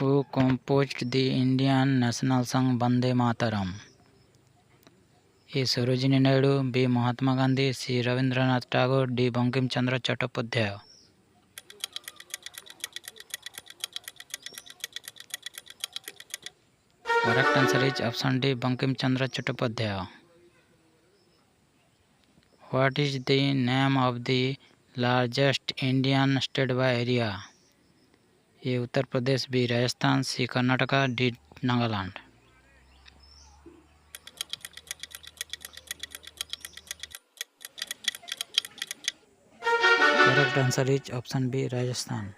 Who composed the Indian national song Vande Mataram? A. Sarojini Naidu, B. Mahatma Gandhi, C. Rabindranath Tagore, D. Bankim Chandra Chattopadhyay. Correct answer is option D. Bankim Chandra Chattopadhyay. What is the name of the largest Indian state by area? A. Uttar Pradesh, B. Rajasthan, C. Karnataka, D. Nagaland. Correct answer is option B. Rajasthan.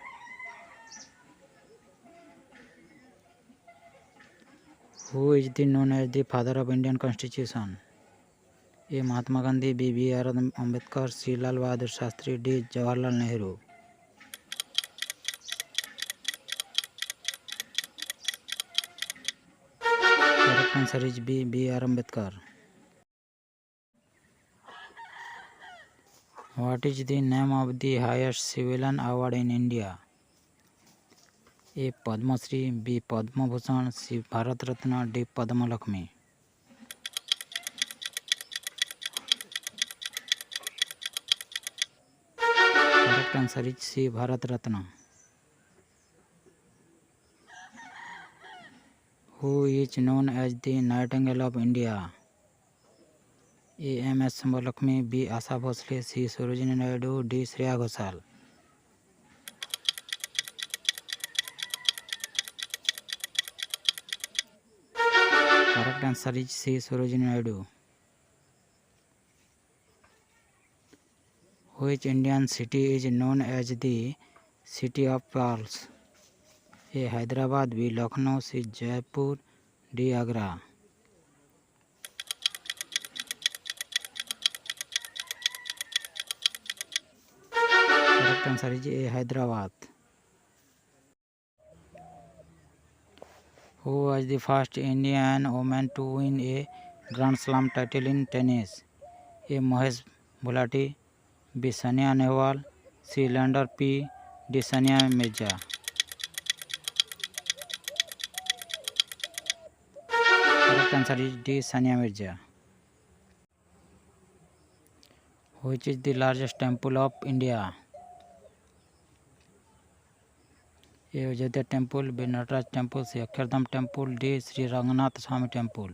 Who is known as the father of Indian Constitution? A. Mahatma Gandhi, B. B.R. Ambedkar, C. Lal Bahadur Shastri, D. Jawaharlal Nehru. Correct answer is B. B.R. Ambedkar. What is the name of the highest civilian award in India? A. Padma Shri, B. Padma Bhushan, C. Bharat Ratna, D. Padma Lakshmi. Correct answer is C. Bharat Ratna. Who is known as the Nightingale of India? A. M. S. Subbulakshmi, B. Asha Bhosle, C. Sarojini Naidu, D. Shreya Ghoshal. Correct answer is C. Sarojini Naidu. Which Indian city is known as the City of Pearls? A. Hyderabad, B. Lucknow, C. Jaipur, D. Agra. Correct answer is A. Hyderabad. Who was the first Indian woman to win a Grand Slam title in tennis? A. Mahesh Bhulati, B. Sania Nehwal, C. Leander P, D. Sania Mirza. Correct answer is D. Sania Mirza. Which is the largest temple of India? A. Ajodhya Temple, B. Nataraj Temple, C. Akshardham Temple, D. Sri Ranganath Swami Temple.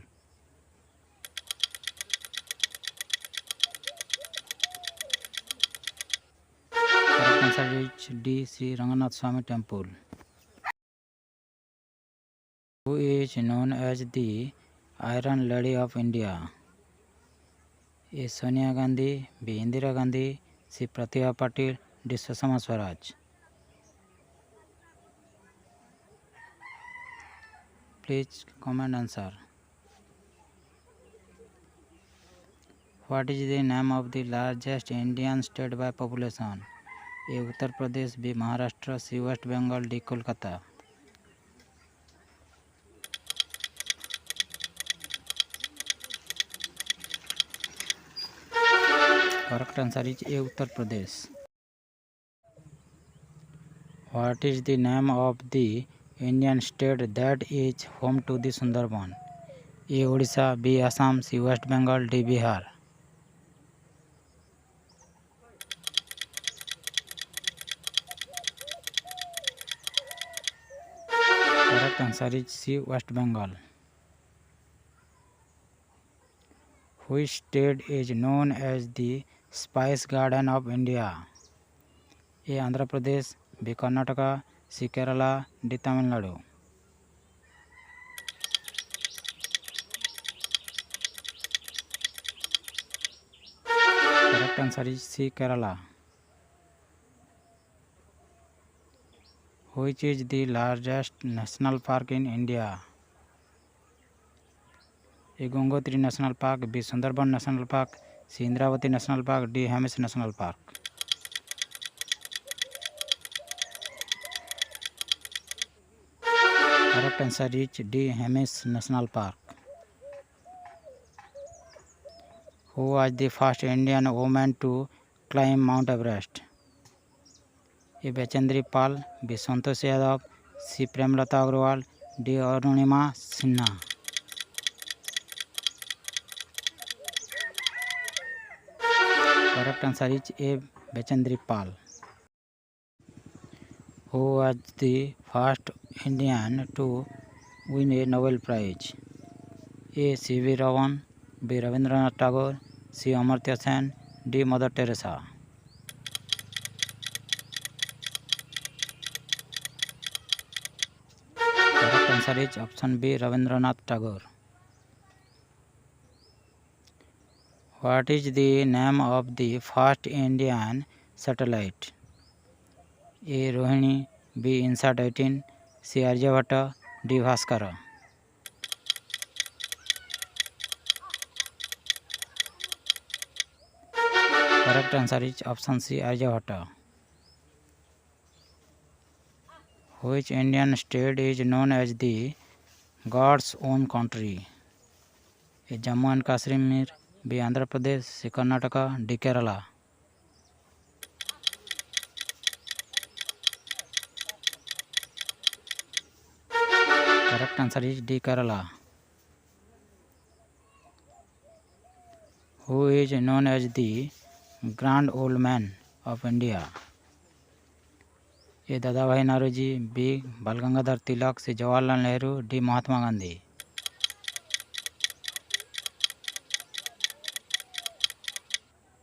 Correct answer is D. Sri Ranganath Swami Temple. Who is known as the Iron Lady of India? A. Sonia Gandhi, B. Indira Gandhi, C. Pratibha Patil, D. Sushma Swaraj. Please comment answer. What is the name of the largest Indian state by population? A. Uttar Pradesh, B. Maharashtra, C. West Bengal, D. Kolkata. Correct answer is A. Uttar Pradesh. What is the name of the Indian state that is home to the Sundarban? A. Odisha, B. Assam, C. West Bengal, D. Bihar. Correct answer is C. West Bengal. Which state is known as the Spice Garden of India? A. Andhra Pradesh, B. Karnataka, C. Kerala, D. Tamil Nadu. Correct answer is C. Kerala. Which is the largest national park in India? A. Gangotri National Park, B. Sundarban National Park, C. Indravati National Park, D. Hemis National Park. Correct answer is D. Hemis National Park. Who was the first Indian woman to climb Mount Everest? A. Bachendri Pal, B. Santosh Yadav, C. Premlata Agrawal, D. Arunima Sinha. Correct answer is A. Bachendri Pal. Who was the first Indian to win a Nobel Prize? A. C.V. Raman, B. Rabindranath Tagore, C. Amartya Sen, D. Mother Teresa. Correct answer is option B. Rabindranath Tagore. What is the name of the first Indian satellite? A. Rohini, B. INSAT 18, C. Aryabhatta, D. Bhaskara. Correct answer is option C. Aryabhatta. Which Indian state is known as the God's own country? A. Jammu and Kashmir, B. Andhra Pradesh, C. Karnataka, D. Kerala. Correct answer is D. Kerala. Who is known as the Grand Old Man of India? A. Dadabhai Naoroji, B. Bal Gangadhar Tilak, C. Jawaharlal Nehru, D. Mahatma Gandhi.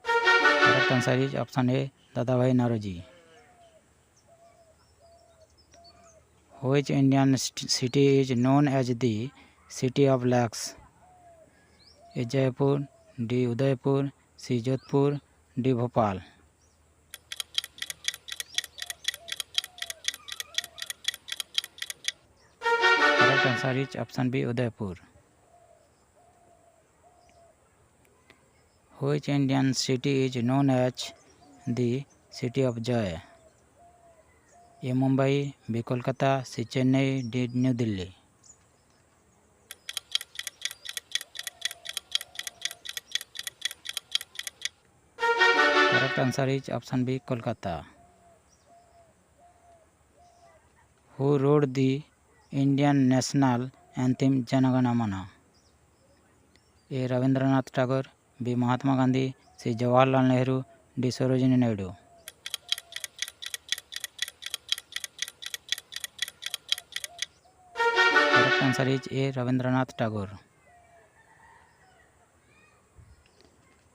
Correct answer is option A. Dadabhai Naoroji. Which Indian city is known as the City of Lakes? A. Jaipur, D. Udaipur, C. Jodhpur, D. Bhopal. Correct answer is option B. Udaipur. Which Indian city is known as the City of Joy? A. Mumbai, B. Kolkata, C. Chennai, D. New Delhi. Correct answer is option B. Kolkata. Who wrote the Indian national anthem Jana Gana Mana? A. Rabindranath Tagore, B. Mahatma Gandhi, C. Jawaharlal Nehru, D. Sarojini Naidu. Correct answer is A. Rabindranath Tagore.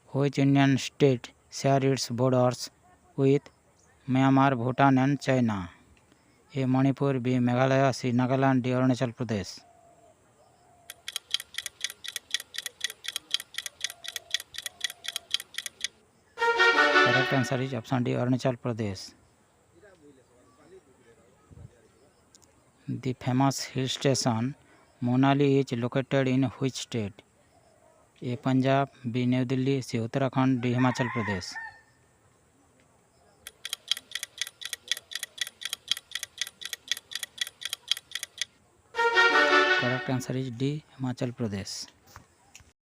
Which Indian state share its borders with Myanmar, Bhutan and China? A. Manipur, B. Meghalaya, C. Nagaland, D. Arunachal Pradesh. Correct answer is option D. Arunachal Pradesh. The famous hill station Monali is located in which state? A. Punjab, B. New Delhi, C. Uttarakhand, D. Himachal Pradesh. Correct answer is D. Himachal Pradesh.